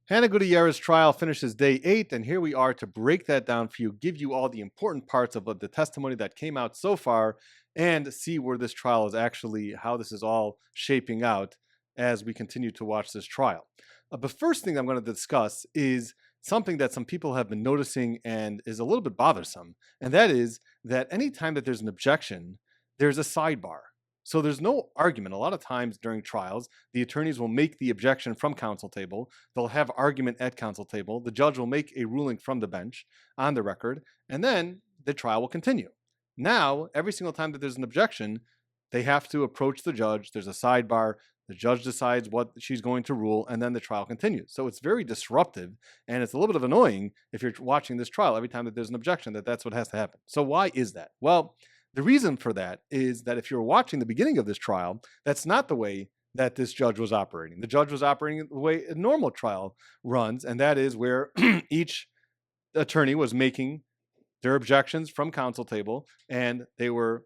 Hannah Gutierrez trial finishes day 8, and here we are to break that down for you, give you all the important parts of the testimony that came out so far, and see where this trial is actually, how this is all shaping out as we continue to watch this trial. But first thing I'm going to discuss is something that some people have been noticing and is a little bit bothersome, and that is that anytime that there's an objection, there's a sidebar. So there's no argument. A lot of times during trials, the attorneys will make the objection from counsel table. They'll have argument at counsel table. The judge will make a ruling from the bench on the record, and then the trial will continue. Now, every single time that there's an objection, they have to approach the judge. There's a sidebar. The judge decides what she's going to rule, and then the trial continues. So it's very disruptive, and it's a little bit of annoying if you're watching this trial every time that there's an objection that's what has to happen. So why is that? Well, the reason for that is that if you're watching the beginning of this trial, that's not the way that this judge was operating. The judge was operating the way a normal trial runs, and that is where each attorney was making their objections from counsel table, and they were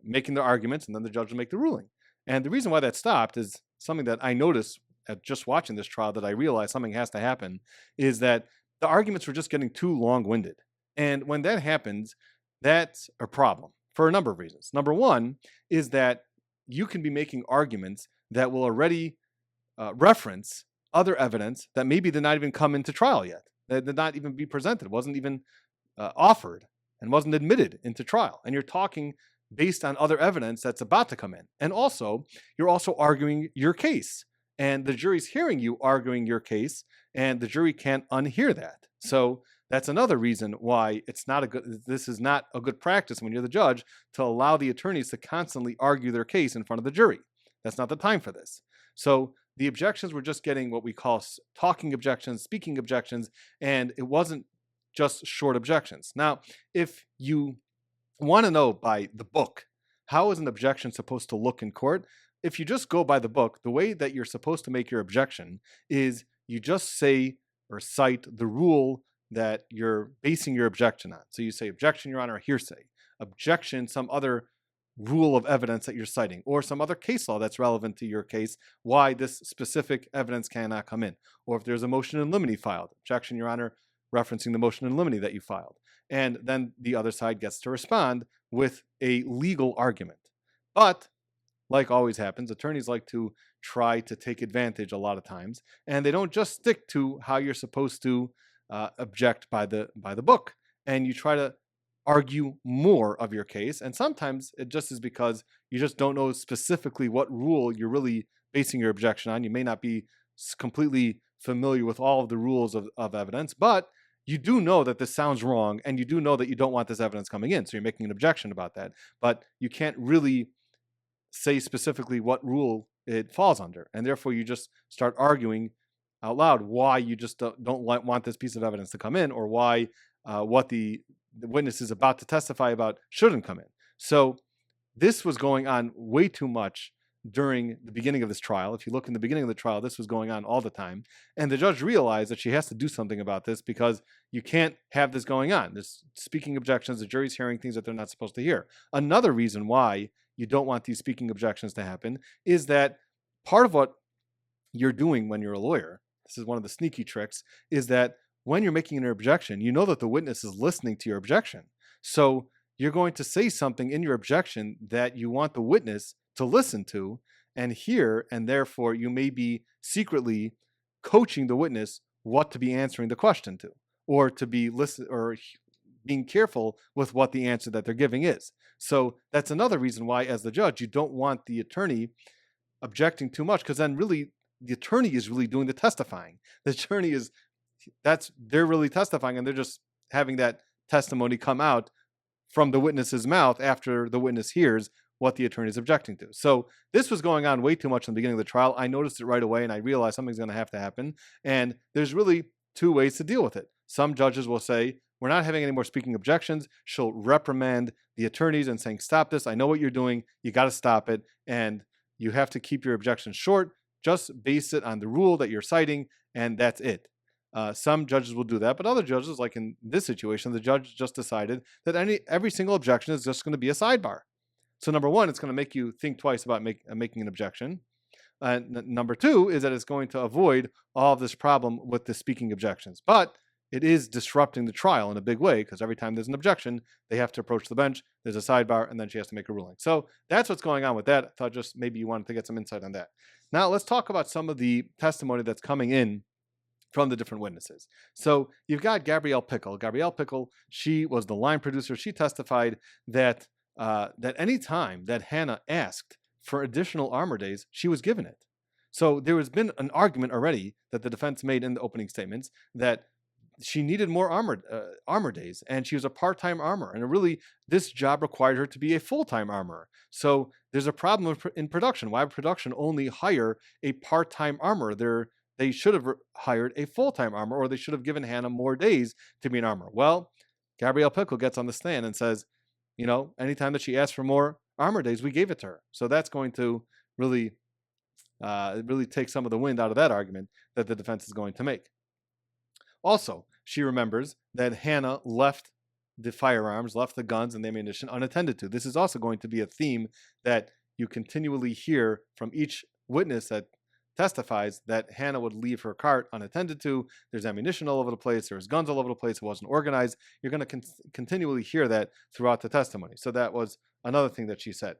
making their arguments, and then the judge would make the ruling. And the reason why that stopped is something that I noticed at just watching this trial, that I realized something has to happen, is that the arguments were just getting too long-winded. And when that happens, that's a problem for a number of reasons. Number one is that you can be making arguments that will already reference other evidence that maybe did not even come into trial yet, that did not even be presented, wasn't even offered, and wasn't admitted into trial. And you're talking based on other evidence that's about to come in. And also, you're also arguing your case. And the jury's hearing you arguing your case, and the jury can't unhear that. So that's another reason why this is not a good practice when you're the judge, to allow the attorneys to constantly argue their case in front of the jury. That's not the time for this. So the objections were just getting what we call talking objections, speaking objections, and it wasn't just short objections. Now, if you want to know by the book, how is an objection supposed to look in court? If you just go by the book, the way that you're supposed to make your objection is you just say or cite the rule that you're basing your objection on. So you say, objection, Your Honor, hearsay. Objection, some other rule of evidence that you're citing, or some other case law that's relevant to your case, why this specific evidence cannot come in. Or if there's a motion in limine filed, objection, Your Honor, referencing the motion in limine that you filed. And then the other side gets to respond with a legal argument. But like always happens, attorneys like to try to take advantage a lot of times, and they don't just stick to how you're supposed to object by the book, and you try to argue more of your case. And sometimes it just is because you just don't know specifically what rule you're really basing your objection on. You may not be completely familiar with all of the rules of evidence, but you do know that this sounds wrong, and you do know that you don't want this evidence coming in. So you're making an objection about that, but you can't really say specifically what rule it falls under. And therefore you just start arguing out loud why you just don't want this piece of evidence to come in, or why what the witness is about to testify about shouldn't come in. So this was going on way too much during the beginning of this trial. If you look in the beginning of the trial, this was going on all the time. And the judge realized that she has to do something about this, because you can't have this going on. There's speaking objections, the jury's hearing things that they're not supposed to hear. Another reason why you don't want these speaking objections to happen is that part of what you're doing when you're a lawyer, this is one of the sneaky tricks, is that when you're making an objection, you know that the witness is listening to your objection. So you're going to say something in your objection that you want the witness to listen to and hear, and therefore you may be secretly coaching the witness what to be answering the question to, or to be being careful with what the answer that they're giving is. So that's another reason why, as the judge, you don't want the attorney objecting too much, because then really the attorney is really doing the testifying. The attorney they're really testifying, and they're just having that testimony come out from the witness's mouth after the witness hears what the attorney is objecting to. So this was going on way too much in the beginning of the trial. I noticed it right away, and I realized something's going to have to happen. And there's really two ways to deal with it. Some judges will say, we're not having any more speaking objections. She'll reprimand the attorneys and saying, stop this. I know what you're doing. You got to stop it. And you have to keep your objections short. Just base it on the rule that you're citing, and that's it. Some judges will do that, but other judges, like in this situation, the judge just decided that every single objection is just going to be a sidebar. So number one, it's going to make you think twice about making an objection. Number two is that it's going to avoid all of this problem with the speaking objections. But it is disrupting the trial in a big way because every time there's an objection, they have to approach the bench. There's a sidebar, and then she has to make a ruling. So that's what's going on with that. I thought just maybe you wanted to get some insight on that. Now let's talk about some of the testimony that's coming in from the different witnesses. So you've got Gabrielle Pickle. Gabrielle Pickle, she was the line producer. She testified that that any time that Hannah asked for additional armor days, she was given it. So there has been an argument already that the defense made in the opening statements that she needed more armor days, and she was a part-time armor, and really this job required her to be a full-time armor. So there's a problem in production. Why would production only hire a part-time armor? They should have hired a full-time armor, or they should have given Hannah more days to be an armor. Well, Gabrielle Pickle gets on the stand and says, anytime that she asked for more armor days, we gave it to her. So that's going to really take some of the wind out of that argument that the defense is going to make. Also, she remembers that Hannah left the firearms, left the guns and the ammunition unattended to. This is also going to be a theme that you continually hear from each witness that testifies, that Hannah would leave her cart unattended to. There's ammunition all over the place. There's guns all over the place. It wasn't organized. You're going to continually hear that throughout the testimony. So that was another thing that she said.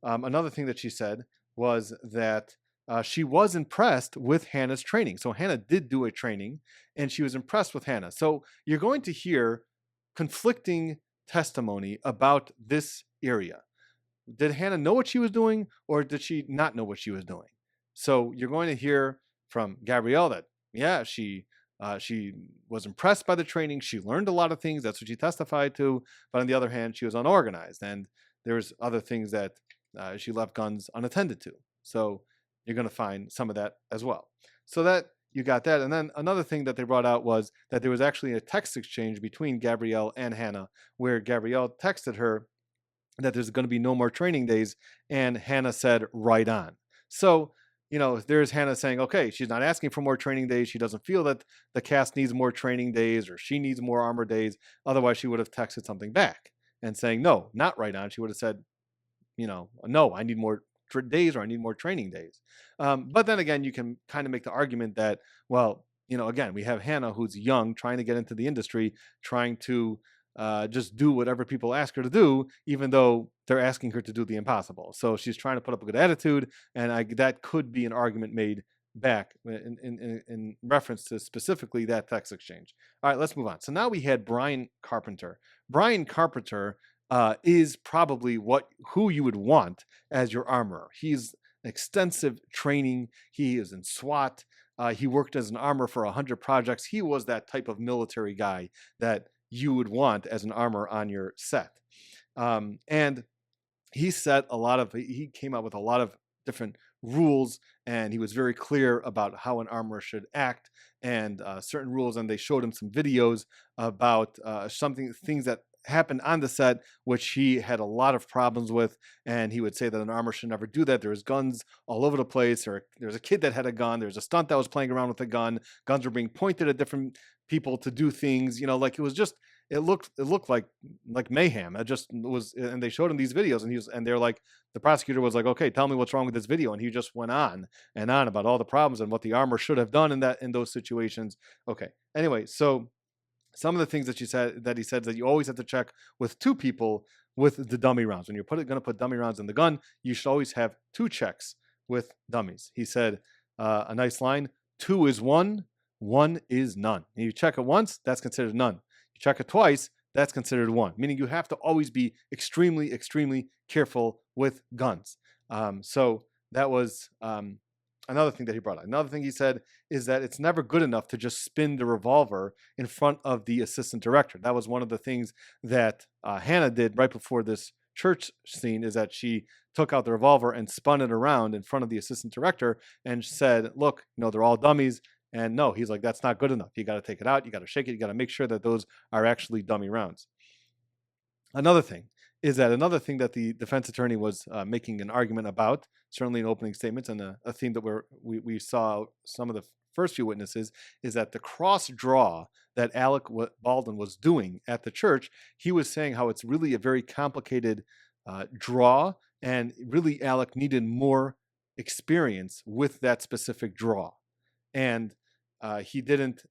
Another thing that she said was that she was impressed with Hannah's training. So Hannah did do a training, and she was impressed with Hannah. So you're going to hear conflicting testimony about this area. Did Hannah know what she was doing, or did she not know what she was doing? So you're going to hear from Gabrielle that, yeah, she was impressed by the training. She learned a lot of things. That's what she testified to. But on the other hand, she was unorganized, and there's other things that she left guns unattended to. So you're going to find some of that as well. So that you got that. And then another thing that they brought out was that there was actually a text exchange between Gabrielle and Hannah, where Gabrielle texted her that there's going to be no more training days, and Hannah said, right on. So, there's Hannah saying, okay, she's not asking for more training days. She doesn't feel that the cast needs more training days, or she needs more armor days. Otherwise, she would have texted something back and saying, no, not right on. She would have said, no, I need more days, or I need more training days. But then again, you can kind of make the argument that, well, again, we have Hannah, who's young, trying to get into the industry, trying to just do whatever people ask her to do, even though they're asking her to do the impossible. So she's trying to put up a good attitude, and that could be an argument made back in reference to specifically that text exchange. All right, let's move on. So now we had Brian Carpenter. Brian Carpenter is probably who you would want as your armorer. He's extensive training. He is in SWAT. He worked as an armorer for 100 projects. He was that type of military guy that you would want as an armorer on your set. And he came up with a lot of different rules, and he was very clear about how an armorer should act, and certain rules. And they showed him some videos about things that happened on the set, which he had a lot of problems with. And he would say that an armorer should never do that. There was guns all over the place, or there's a kid that had a gun. There's a stunt that was playing around with a gun. Guns were being pointed at different people to do things, like it was just, it looked like mayhem. It just was. And they showed him these videos, and they're like, the prosecutor was like, okay, tell me what's wrong with this video. And he just went on and on about all the problems and what the armorer should have done in those situations. Okay. Anyway, so some of the things that he said that you always have to check with two people with the dummy rounds. When you're going to put dummy rounds in the gun, you should always have two checks with dummies. He said a nice line: 2 is 1, 1 is none. And you check it once, that's considered none. You check it twice, that's considered 1. Meaning you have to always be extremely, extremely careful with guns. So that was another thing that he brought up. Another thing he said is that it's never good enough to just spin the revolver in front of the assistant director. That was one of the things that Hannah did right before this church scene, is that she took out the revolver and spun it around in front of the assistant director and said, look, they're all dummies. And no, he's like, that's not good enough. You got to take it out. You got to shake it. You got to make sure that those are actually dummy rounds. Another thing that the defense attorney was making an argument about, certainly in opening statements, and a theme that we saw some of the first few witnesses, is that the cross draw that Alec Baldwin was doing at the church, he was saying how it's really a very complicated draw, and really Alec needed more experience with that specific draw, and he didn't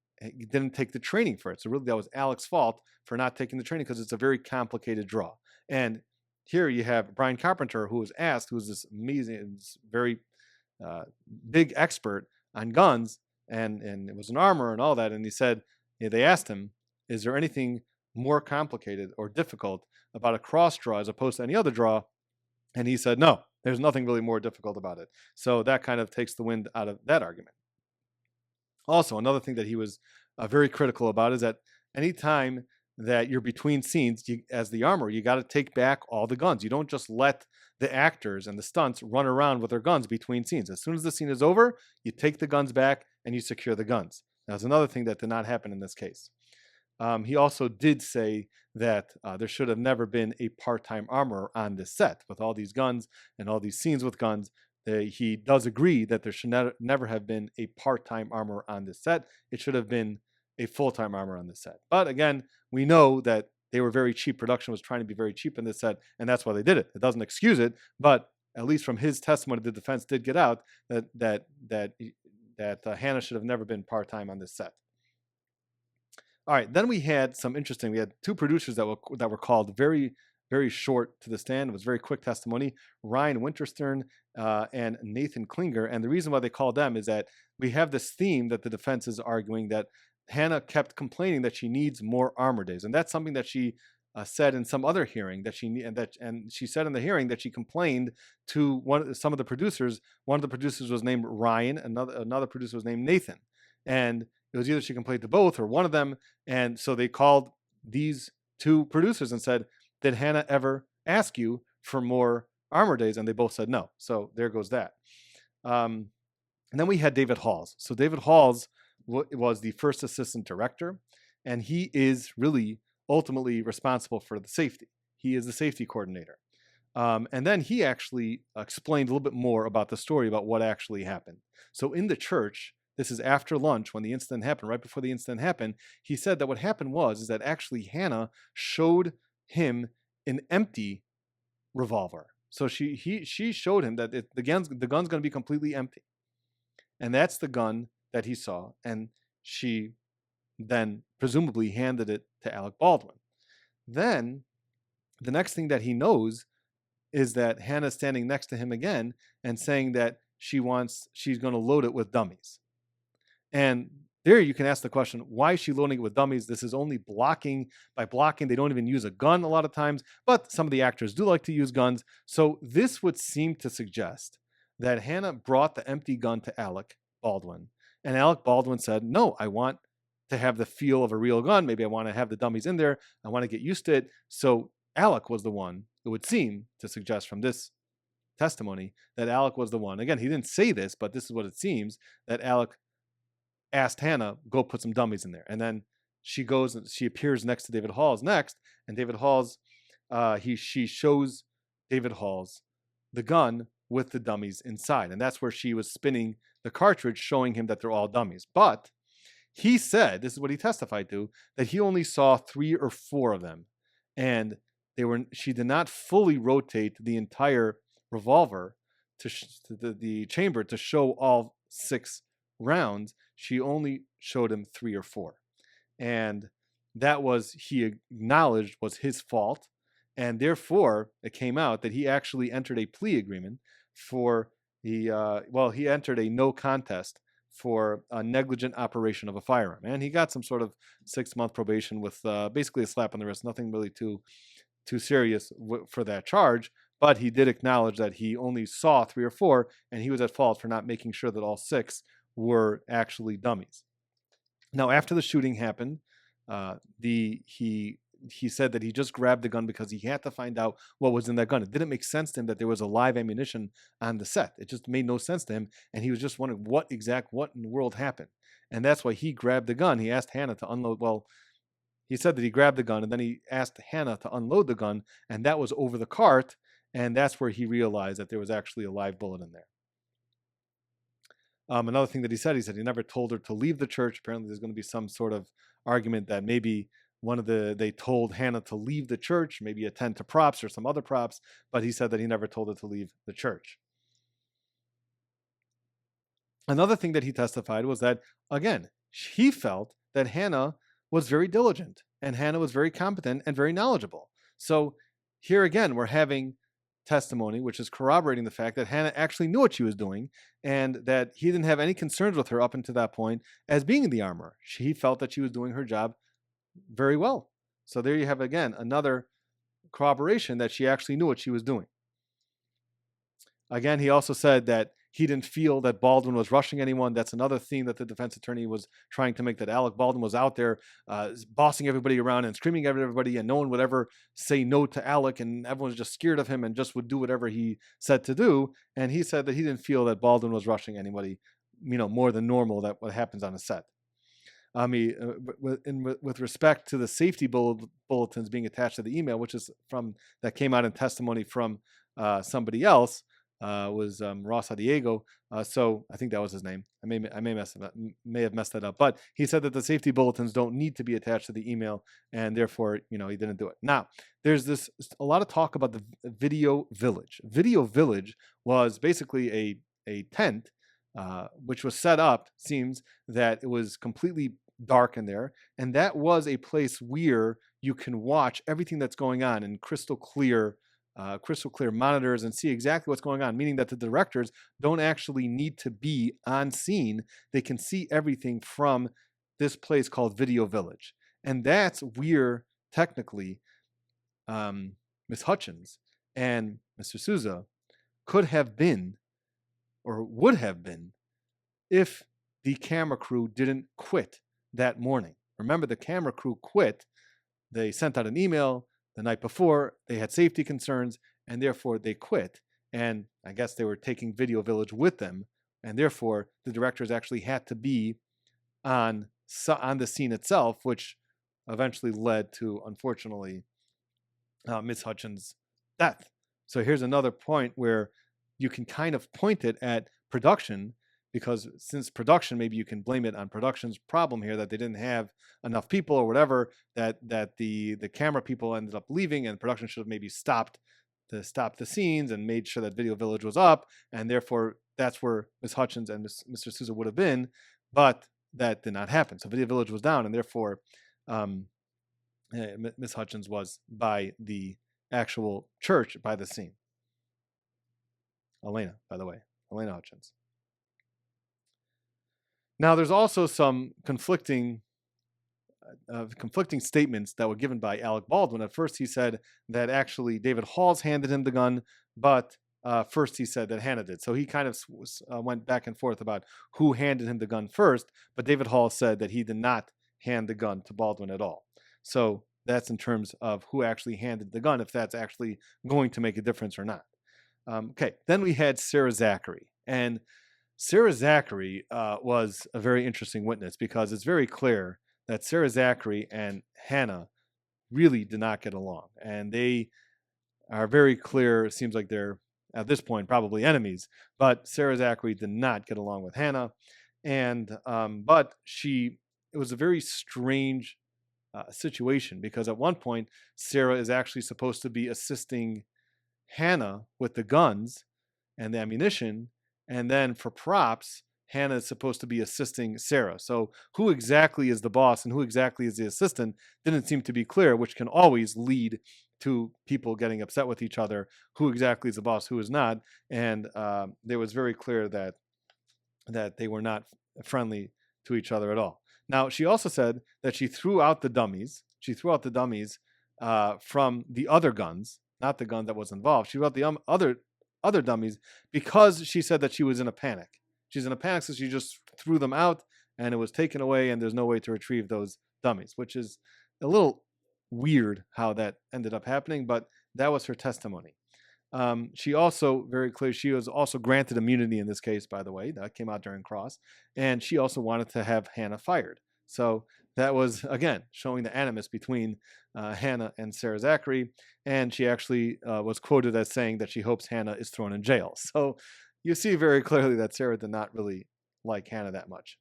take the training for it. So really, that was Alec's fault for not taking the training, because it's a very complicated draw. And here you have Brian Carpenter, who was asked, who's this amazing, very big expert on guns, and it was an armor and all that. And he said, they asked him, is there anything more complicated or difficult about a cross draw as opposed to any other draw? And he said, no, there's nothing really more difficult about it. So that kind of takes the wind out of that argument. Also, another thing that he was very critical about is that anytime that you're between scenes, as the armor, you got to take back all the guns. You don't just let the actors and the stunts run around with their guns between scenes. As soon as the scene is over, you take the guns back and you secure the guns. That's another thing that did not happen in this case. He also did say that there should have never been a part-time armorer on this set with all these guns and all these scenes with guns. He does agree that there should never have been a part-time armorer on this set. It should have been a full-time armorer on this set. But again, we know that they were very cheap. Production was trying to be very cheap in this set, and that's why they did it. It doesn't excuse it, but at least from his testimony, the defense did get out that Hannah should have never been part-time on this set. All right, then we had we had two producers that were called very, very short to the stand. It was very quick testimony, Ryan Winterstern and Nathan Klinger. And the reason why they called them is that we have this theme that the defense is arguing that Hannah kept complaining that she needs more armor days. And that's something that she said in some other hearing that she said in the hearing that she complained to some of the producers. One of the producers was named Ryan, another producer was named Nathan. And it was either she complained to both or one of them. And so they called these two producers and said, did Hannah ever ask you for more armor days? And they both said no. So there goes that. And then we had David Halls. So David Halls was the first assistant director, and he is really ultimately responsible for the safety. He is the safety coordinator. And then he actually explained a little bit more about the story about what actually happened. So in the church, this is after lunch when the incident happened, right before the incident happened, he said that what happened is that actually Hannah showed him an empty revolver. So she showed him that the gun's going to be completely empty. And that's the gun that he saw. And she then presumably handed it to Alec Baldwin. Then the next thing that he knows is that Hannah's standing next to him again and saying that she's going to load it with dummies. And there you can ask the question, why is she loading it with dummies? This is only blocking. By blocking, they don't even use a gun a lot of times, but some of the actors do like to use guns. So this would seem to suggest that Hannah brought the empty gun to Alec Baldwin. And Alec Baldwin said, no, I want to have the feel of a real gun. Maybe I want to have the dummies in there. I want to get used to it. So Alec was the one, it would seem to suggest from this testimony, that Alec was the one. Again, he didn't say this, but this is what it seems, that Alec asked Hannah, go put some dummies in there. And then she goes and she appears next to David Halls next. And David Halls, she shows David Halls the gun with the dummies inside. And that's where she was spinning the cartridge, showing him that they're all dummies. But he said, this is what he testified to, that he only saw 3 or 4 of them. And she did not fully rotate the entire revolver to the chamber to show all 6 rounds. She only showed him 3 or 4. And that was, he acknowledged, was his fault. And therefore, it came out that he actually entered a plea agreement for he entered a no contest for a negligent operation of a firearm. And he got some sort of 6-month probation with basically a slap on the wrist, nothing really too serious for that charge. But he did acknowledge that he only saw 3 or 4, and he was at fault for not making sure that all 6 were actually dummies. Now, after the shooting happened, he said that he just grabbed the gun because he had to find out what was in that gun. It didn't make sense to him that there was a live ammunition on the set. It just made no sense to him, and he was just wondering what in the world happened. And that's why he grabbed the gun. He asked Hannah to unload. Well, he said that he grabbed the gun, and then he asked Hannah to unload the gun, and that was over the cart, and that's where he realized that there was actually a live bullet in there. Another thing that he said he never told her to leave the church. Apparently there's going to be some sort of argument that maybe they told Hannah to leave the church, maybe attend to props or some other props, but he said that he never told her to leave the church. Another thing that he testified was that, again, he felt that Hannah was very diligent and Hannah was very competent and very knowledgeable. So here again, we're having testimony which is corroborating the fact that Hannah actually knew what she was doing and that he didn't have any concerns with her up until that point as being in the armor. He felt that she was doing her job very well. So there you have, again, another corroboration that she actually knew what she was doing. Again, he also said that he didn't feel that Baldwin was rushing anyone. That's another theme that the defense attorney was trying to make, that Alec Baldwin was out there bossing everybody around and screaming at everybody, and no one would ever say no to Alec, and everyone was just scared of him and just would do whatever he said to do. And he said that he didn't feel that Baldwin was rushing anybody, more than normal, that what happens on a set. With respect to the safety bulletins being attached to the email, which is that came out in testimony from somebody else, was Ross Diego. So I think that was his name. I may have messed that up, but he said that the safety bulletins don't need to be attached to the email, and therefore, he didn't do it. Now, there's a lot of talk about the Video Village. Video Village was basically a tent which was set up. Seems that it was completely dark in there, and that was a place where you can watch everything that's going on in crystal clear monitors and see exactly what's going on, meaning that the directors don't actually need to be on scene. They can see everything from this place called Video Village. And that's where technically Ms. Hutchins and Mr. Souza could have been, or would have been, if the camera crew didn't quit that morning. Remember, the camera crew quit. They sent out an email the night before. They had safety concerns, and therefore they quit. And I guess they were taking Video Village with them, and therefore the directors actually had to be on the scene itself, which eventually led to, unfortunately, Miss Hutchins' death. So here's another point where you can kind of point it at production, because since production, maybe you can blame it on production's problem here, that they didn't have enough people or whatever, that the camera people ended up leaving, and production should have maybe stopped the scenes and made sure that Video Village was up, and therefore that's where Ms. Hutchins and Mr. Souza would have been, but that did not happen. So Video Village was down, and therefore Ms. Hutchins was by the actual church, by the scene. Elena, by the way, Elena Hutchins. Now, there's also some conflicting statements that were given by Alec Baldwin. At first, he said that actually David Halls handed him the gun, but first he said that Hannah did. So he kind of went back and forth about who handed him the gun first, but David Halls said that he did not hand the gun to Baldwin at all. So that's in terms of who actually handed the gun, if that's actually going to make a difference or not. Okay, then we had Sarah Zachary. And Sarah Zachary was a very interesting witness, because it's very clear that Sarah Zachary and Hannah really did not get along. And they are very clear. It seems like they're, at this point, probably enemies. But Sarah Zachary did not get along with Hannah. And but it was a very strange situation, because at one point, Sarah is actually supposed to be assisting Hannah with the guns and the ammunition. And then for props, Hannah is supposed to be assisting Sarah. So who exactly is the boss and who exactly is the assistant didn't seem to be clear, which can always lead to people getting upset with each other. Who exactly is the boss, who is not? And it was very clear that they were not friendly to each other at all. Now, she also said that she threw out the dummies. She threw out the dummies from the other guns, not the gun that was involved. She threw out the other dummies because she said that she was in a panic. She's in a panic, so she just threw them out, and it was taken away, and there's no way to retrieve those dummies, which is a little weird how that ended up happening, but that was her testimony. She also, very clear, she was also granted immunity in this case, by the way. That came out during cross. And she also wanted to have Hannah fired. So that was, again, showing the animus between Hannah and Sarah Zachary. And she actually was quoted as saying that she hopes Hannah is thrown in jail. So you see very clearly that Sarah did not really like Hannah that much.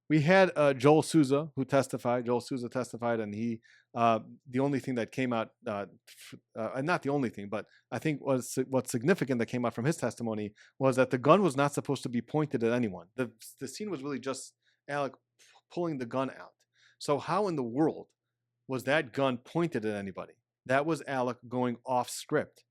We had Joel Souza, who testified. Joel Souza testified, and he The only thing that came out, not the only thing, but I think what's significant that came out from his testimony was that the gun was not supposed to be pointed at anyone. The scene was really just Alec pulling the gun out. So how in the world was that gun pointed at anybody? That was Alec going off script.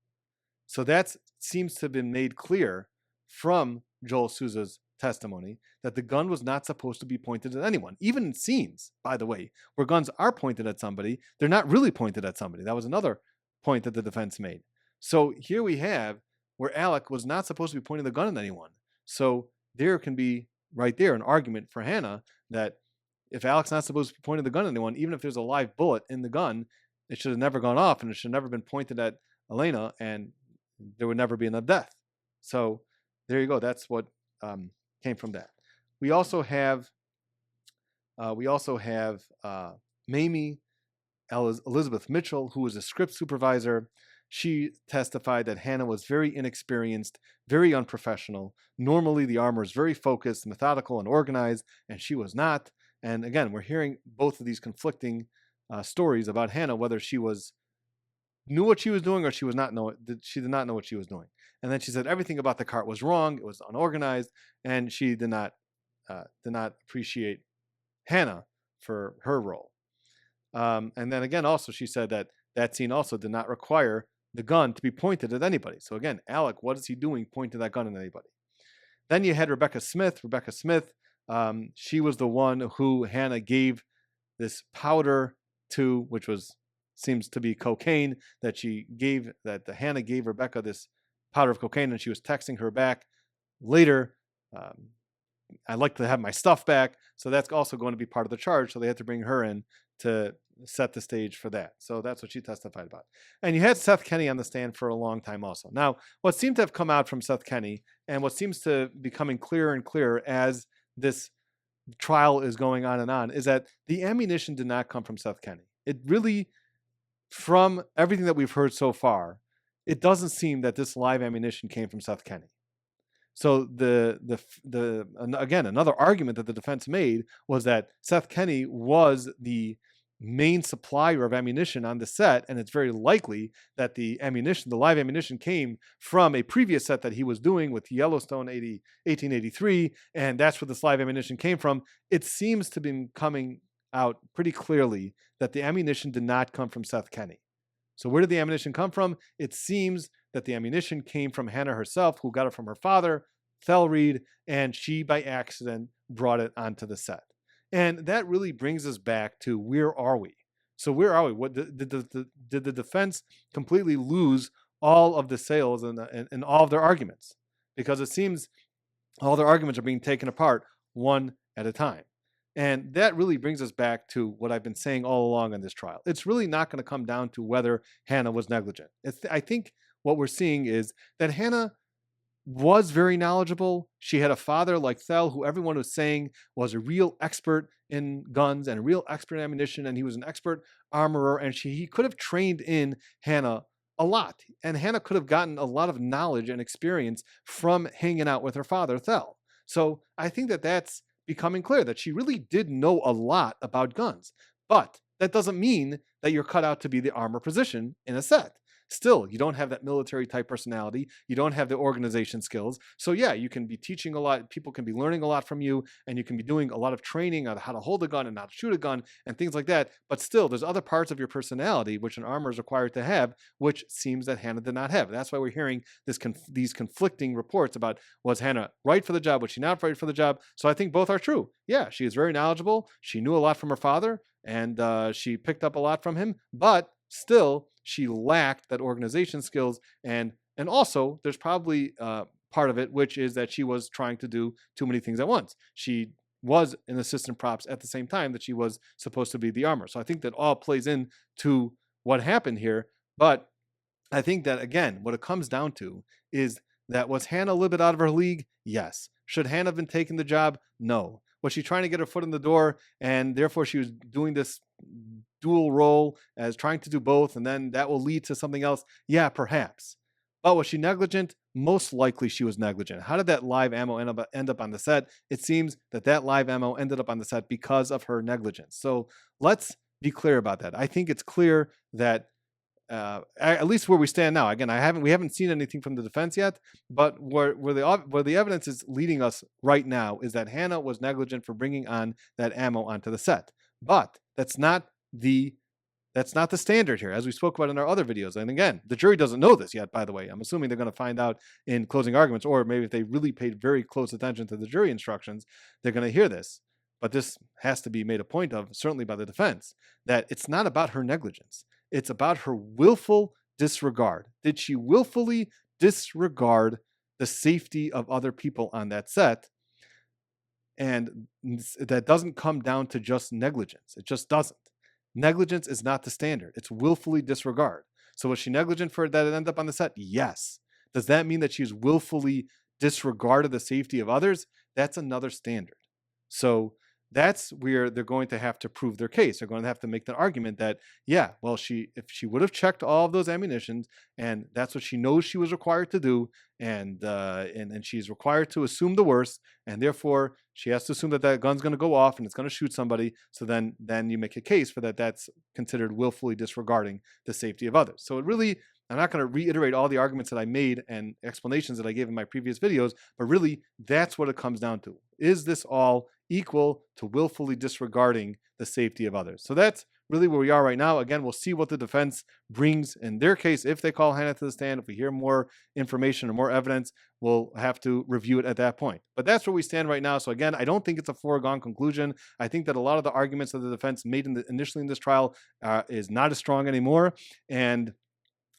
So that seems to have been made clear from Joel Souza's testimony that the gun was not supposed to be pointed at anyone. Even in scenes, by the way, where guns are pointed at somebody, they're not really pointed at somebody. That was another point that the defense made. So here we have where Alec was not supposed to be pointing the gun at anyone. So there can be right there an argument for Hannah that if Alec's not supposed to be pointing the gun at anyone, even if there's a live bullet in the gun, it should have never gone off and it should have never been pointed at Elena, and there would never be another death. So there you go. That's what came from that. We also have Mamie Elizabeth Mitchell, who was a script supervisor. She testified that Hannah was very inexperienced, very unprofessional. Normally, the armor is very focused, methodical, and organized, and she was not. And again, we're hearing both of these conflicting stories about Hannah, whether she knew what she was doing or she did not know what she was doing. And then she said everything about the cart was wrong, it was unorganized, and she did not appreciate Hannah for her role. And then again, also she said that scene also did not require the gun to be pointed at anybody. So again, Alec, what is he doing pointing that gun at anybody? Then you had Rebecca Smith. She was the one who Hannah gave this powder to, which seems to be cocaine, that Hannah gave Rebecca this powder of cocaine, and she was texting her back later, I'd like to have my stuff back. So that's also going to be part of the charge. So they had to bring her in to set the stage for that. So that's what she testified about. And you had Seth Kenney on the stand for a long time also. Now, what seemed to have come out from Seth Kenney, and what seems to be becoming clearer and clearer as this trial is going on, is that the ammunition did not come from Seth Kenney. It really, from everything that we've heard so far, it doesn't seem that this live ammunition came from Seth Kenney. So again, another argument that the defense made was that Seth Kenney was the main supplier of ammunition on the set, and it's very likely that the live ammunition came from a previous set that he was doing with Yellowstone 1883, and that's where this live ammunition came from. It seems to be coming out pretty clearly that the ammunition did not come from Seth Kenney. So where did the ammunition come from? It seems that the ammunition came from Hannah herself, who got it from her father, Thel Reed, and she, by accident, brought it onto the set. And that really brings us back to, where are we? So where are we? What did the defense completely lose all of the sales and all of their arguments? Because it seems all their arguments are being taken apart one at a time. And that really brings us back to what I've been saying all along in this trial. It's really not going to come down to whether Hannah was negligent. I think what we're seeing is that Hannah was very knowledgeable. She had a father like Thel, who everyone was saying was a real expert in guns and a real expert in ammunition, and he was an expert armorer, and he could have trained in Hannah a lot. And Hannah could have gotten a lot of knowledge and experience from hanging out with her father, Thel. So I think that that's becoming clear, that she really did know a lot about guns. But that doesn't mean that you're cut out to be the armor position in a set. Still, you don't have that military type personality. You don't have the organization skills. So yeah, you can be teaching a lot. People can be learning a lot from you, and you can be doing a lot of training on how to hold a gun and how to shoot a gun and things like that. But still, there's other parts of your personality which an armor is required to have, which seems that Hannah did not have. That's why we're hearing these conflicting reports about, was Hannah right for the job? Was she not right for the job? So I think both are true. Yeah, she is very knowledgeable. She knew a lot from her father, and she picked up a lot from him, but still, she lacked that organization skills, and also there's probably part of it, which is that she was trying to do too many things at once. She was an assistant props at the same time that she was supposed to be the armor. So I think that all plays into what happened here. But I think that, again, what it comes down to is that, was Hannah a little bit out of her league? Yes. Should Hannah have been taking the job? No. Was she trying to get her foot in the door, and therefore she was doing this dual role as trying to do both, and then that will lead to something else? Yeah, perhaps. But was she negligent? Most likely she was negligent. How did that live ammo end up on the set? It seems that live ammo ended up on the set because of her negligence. So let's be clear about that. I think it's clear that at least where we stand now. Again, we haven't seen anything from the defense yet, but where the evidence is leading us right now is that Hannah was negligent for bringing on that ammo onto the set. But that's not the standard here, as we spoke about in our other videos. And again, the jury doesn't know this yet, by the way. I'm assuming they're going to find out in closing arguments, or maybe if they really paid very close attention to the jury instructions, they're going to hear this. But this has to be made a point of, certainly by the defense, that it's not about her negligence. It's about her willful disregard. Did she willfully disregard the safety of other people on that set? And that doesn't come down to just negligence. It just doesn't. Negligence is not the standard. It's willfully disregard. So was she negligent for that it ended up on the set? Yes. Does that mean that she's willfully disregarded the safety of others? That's another standard. So that's where they're going to have to prove their case. They're going to have to make the argument that, yeah, well, if she would have checked all of those ammunitions, and that's what she knows she was required to do, and she's required to assume the worst, and therefore she has to assume that that gun's going to go off and it's going to shoot somebody. So then you make a case for that. That's considered willfully disregarding the safety of others. So it really, I'm not going to reiterate all the arguments that I made and explanations that I gave in my previous videos, but really that's what it comes down to. Is this all equal to willfully disregarding the safety of others? So that's really where we are right now. Again, we'll see what the defense brings in their case. If they call Hannah to the stand, if we hear more information or more evidence, we'll have to review it at that point. But that's where we stand right now. So again, I don't think it's a foregone conclusion. I think that a lot of the arguments that the defense made initially in this trial is not as strong anymore. And,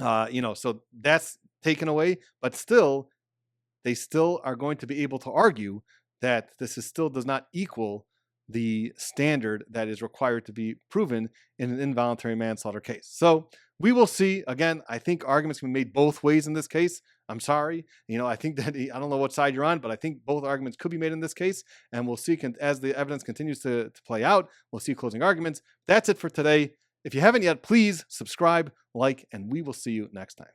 so that's taken away. But still, they still are going to be able to argue that this still does not equal the standard that is required to be proven in an involuntary manslaughter case. So we will see. Again, I think arguments can be made both ways in this case. I'm sorry. I think that, I don't know what side you're on, but I think both arguments could be made in this case. And we'll see as the evidence continues to play out, we'll see closing arguments. That's it for today. If you haven't yet, please subscribe, like, and we will see you next time.